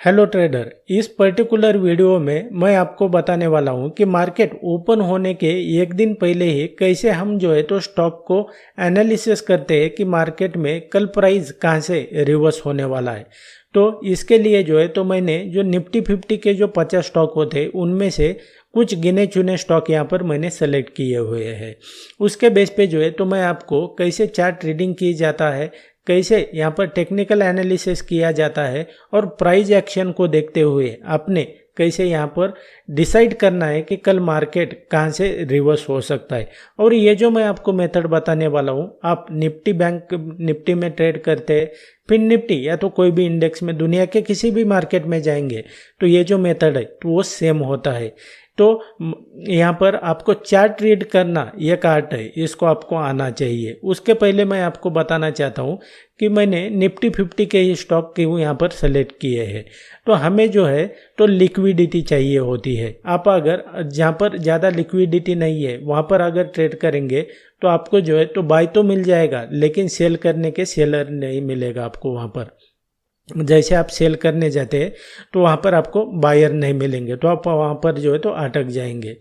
Hello trader, इस particular video में मैं आपको बताने वाला हूं कि मार्केट ओपन होने के एक दिन पहले ही कैसे हम जो है तो स्टॉक को एनालिसिस करते हैं कि मार्केट में कल प्राइस कहां से रिवर्स होने वाला है। तो इसके लिए जो है तो मैंने जो निफ्टी 50 के जो 50 स्टॉक होते हैं उनमें से कुछ गिने चुने स्टॉक यहाँ पर मैंने सेलेक्ट किए हुए हैं। उसके बेस पे जो है तो मैं आपको कैसे चार्ट ट्रेडिंग की जाता है, कैसे यहाँ पर टेक्निकल एनालिसिस किया जाता है और प्राइस एक्शन को देखते हुए आपने कैसे यहाँ पर डिसाइड करना है कि कल मार्केट कहाँ से रिवर्स हो सकता है। और ये जो मैं आपको मेथड बताने वाला हूँ, आप निफ्टी में ट्रेड करते हैं, फिर निफ्टी या तो कोई भी इंडेक्स में दुनिया के किसी भी मार्केट में जाएंगे तो ये जो मेथड है तो वो सेम होता है। तो यहाँ पर आपको चार्ट रीड करना ये आर्ट है, इसको आपको आना चाहिए। उसके पहले मैं आपको बताना चाहता हूँ कि मैंने निफ्टी 50 के ही स्टॉक क्यों यहाँ पर सेलेक्ट किए हैं। तो हमें जो है तो लिक्विडिटी चाहिए होती है। आप अगर जहाँ पर ज़्यादा लिक्विडिटी नहीं है वहाँ पर अगर ट्रेड करेंगे तो आपको जो है तो बाय तो मिल जाएगा, लेकिन सेल करने के सेलर नहीं मिलेगा आपको वहाँ पर। जैसे आप सेल करने जाते हैं तो वहाँ पर आपको बायर नहीं मिलेंगे, तो आप वहाँ पर जो है तो अटक जाएंगे।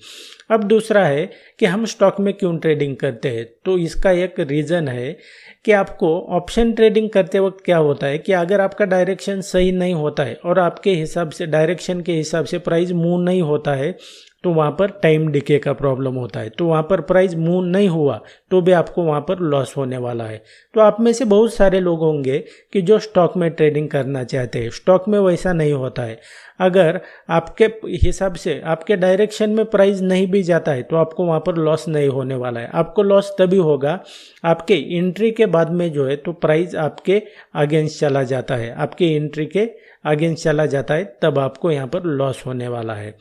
अब दूसरा है कि हम स्टॉक में क्यों ट्रेडिंग करते हैं, तो इसका एक रीज़न है कि आपको ऑप्शन ट्रेडिंग करते वक्त क्या होता है कि अगर आपका डायरेक्शन सही नहीं होता है और आपके हिसाब से डायरेक्शन के हिसाब से प्राइस मूव नहीं होता है तो वहाँ पर टाइम डिके का प्रॉब्लम होता है। तो वहाँ पर प्राइस मूव नहीं हुआ तो भी आपको वहाँ पर लॉस होने वाला है। तो आप में से बहुत सारे लोग होंगे कि जो स्टॉक में ट्रेडिंग करना चाहते हैं। स्टॉक में वैसा नहीं होता है। अगर आपके हिसाब से आपके डायरेक्शन में प्राइस नहीं भी जाता है तो आपको वहाँ पर लॉस नहीं होने वाला है। आपको लॉस तभी होगा आपके एंट्री के बाद में जो है तो प्राइस आपके अगेंस्ट चला जाता है, आपकी एंट्री के अगेंस्ट चला जाता है, तब आपको यहाँ पर लॉस होने वाला है।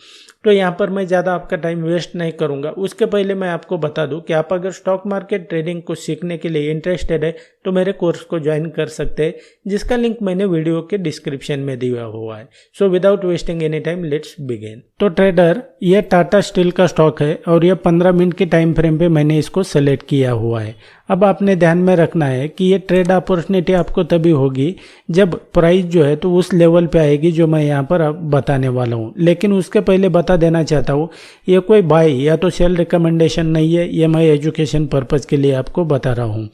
तो यहाँ पर मैं ज़्यादा आपका टाइम वेस्ट नहीं करूँगा। उसके पहले मैं आपको बता दूँ कि आप अगर स्टॉक मार्केट ट्रेडिंग को सीखने के लिए इंटरेस्टेड है तो मेरे कोर्स को ज्वाइन कर सकते हैं, जिसका लिंक मैंने वीडियो के डिस्क्रिप्शन में दिया हुआ है। So without wasting any time let's begin. तो ट्रेडर, ये टाटा स्टील का स्टॉक है और ये 15 मिनट के टाइम फ्रेम पे मैंने इसको सेलेक्ट किया हुआ है। अब आपने ध्यान में रखना है कि ये ट्रेड अपॉर्चुनिटी आपको तभी होगी जब प्राइस जो है तो उस लेवल पे आएगी जो मैं यहाँ पर अब बताने वाला हूँ। लेकिन उसके पहले बता देना चाहता हूँ, ये कोई बाय या तो सेल रिकमेंडेशन नहीं है, ये मैं एजुकेशन पर्पज़ के लिए आपको बता रहा हूँ।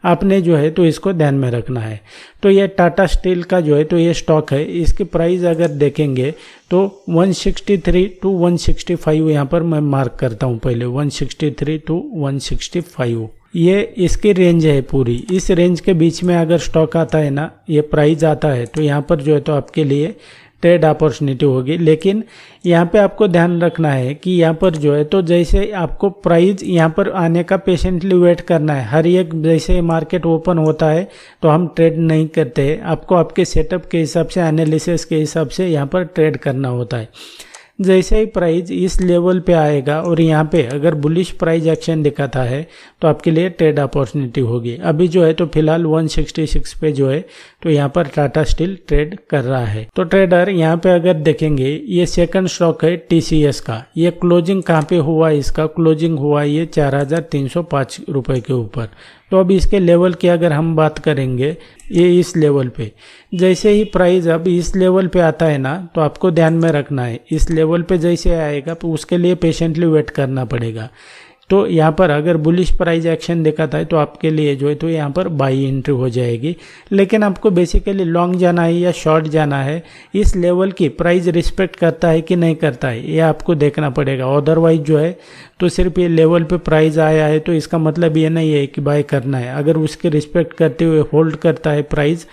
आपने जो है तो इसको ध्यान में रखना है। तो ये टाटा स्टील का जो है तो ये स्टॉक है, इसकी प्राइस अगर देखेंगे तो 163 टू 165 यहाँ पर मैं मार्क करता हूँ। पहले 163 टू 165 ये इसकी रेंज है पूरी। इस रेंज के बीच में अगर स्टॉक आता है ना, ये प्राइस आता है तो यहाँ पर जो है तो आपके लिए ट्रेड अपॉर्चुनिटी होगी। लेकिन यहाँ पे आपको ध्यान रखना है कि यहाँ पर जो है तो जैसे आपको प्राइस यहाँ पर आने का पेशेंटली वेट करना है। हर एक जैसे मार्केट ओपन होता है तो हम ट्रेड नहीं करते हैं, आपको आपके सेटअप के हिसाब से, एनालिसिस के हिसाब से यहाँ पर ट्रेड करना होता है। जैसे ही प्राइस इस लेवल पे आएगा और यहाँ पे अगर बुलिश प्राइस एक्शन दिखाता है तो आपके लिए ट्रेड अपॉर्चुनिटी होगी। अभी जो है तो फिलहाल 166 पे जो है तो यहाँ पर टाटा स्टील ट्रेड कर रहा है। तो ट्रेडर, यहाँ पे अगर देखेंगे ये सेकंड स्टॉक है TCS का। ये क्लोजिंग कहाँ पे हुआ, इसका क्लोजिंग हुआ ये 4305 रुपये के ऊपर। तो अब इसके लेवल की अगर हम बात करेंगे, ये इस लेवल पे जैसे ही प्राइस अब इस लेवल पे आता है ना तो आपको ध्यान में रखना है, इस लेवल पे जैसे आएगा तो उसके लिए पेशेंटली वेट करना पड़ेगा। तो यहाँ पर अगर बुलिश प्राइस एक्शन दिखाता है तो आपके लिए जो है तो यहाँ पर बाई एंट्री हो जाएगी। लेकिन आपको बेसिकली लॉन्ग जाना है या शॉर्ट जाना है, इस लेवल की प्राइस रिस्पेक्ट करता है कि नहीं करता है ये आपको देखना पड़ेगा। अदरवाइज जो है तो सिर्फ ये लेवल पे प्राइस आया है तो इसका मतलब ये नहीं है कि बाय करना है। अगर उसके रिस्पेक्ट करते हुए होल्ड करता है प्राइस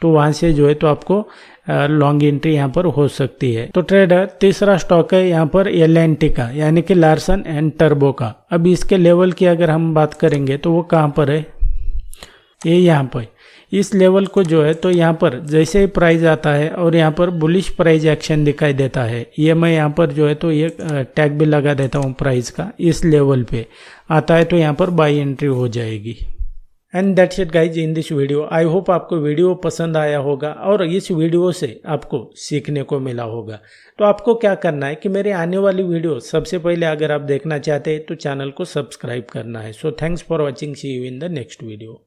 तो वहाँ से जो है तो आपको लॉन्ग एंट्री यहाँ पर हो सकती है। तो ट्रेडर, तीसरा स्टॉक है यहाँ पर L&T का, यानी कि लार्सन एंड टर्बो का। अब इसके लेवल की अगर हम बात करेंगे तो वो कहाँ पर है, ये यहाँ पर इस लेवल को जो है तो यहाँ पर जैसे ही प्राइस आता है और यहाँ पर बुलिश प्राइस एक्शन दिखाई देता है, ये मैं यहाँ पर जो है तो ये टैग भी लगा देता हूँ प्राइस का। इस लेवल पे आता है तो यहाँ पर बाई एंट्री हो जाएगी। And that's it guys in this video. I hope आपको वीडियो पसंद आया होगा और इस वीडियो से आपको सीखने को मिला होगा। तो आपको क्या करना है कि मेरे आने वाली वीडियो सबसे पहले अगर आप देखना चाहते हैं तो चैनल को सब्सक्राइब करना है। So thanks for watching, see you in the next video.